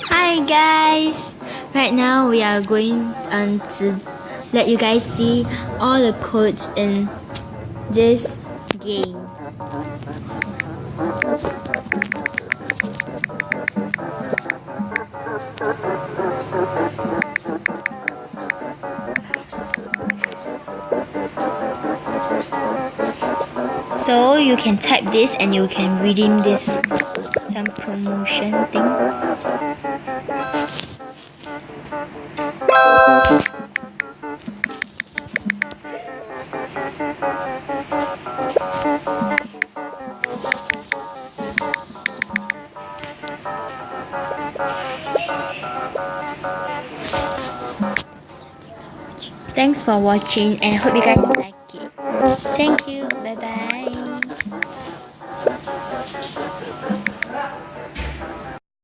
Hi guys! Right now we are going to let you guys see all the codes in this game. So you can type this and you can redeem this some promotion thing. Thanks for watching and hope you guys like it. Thank you.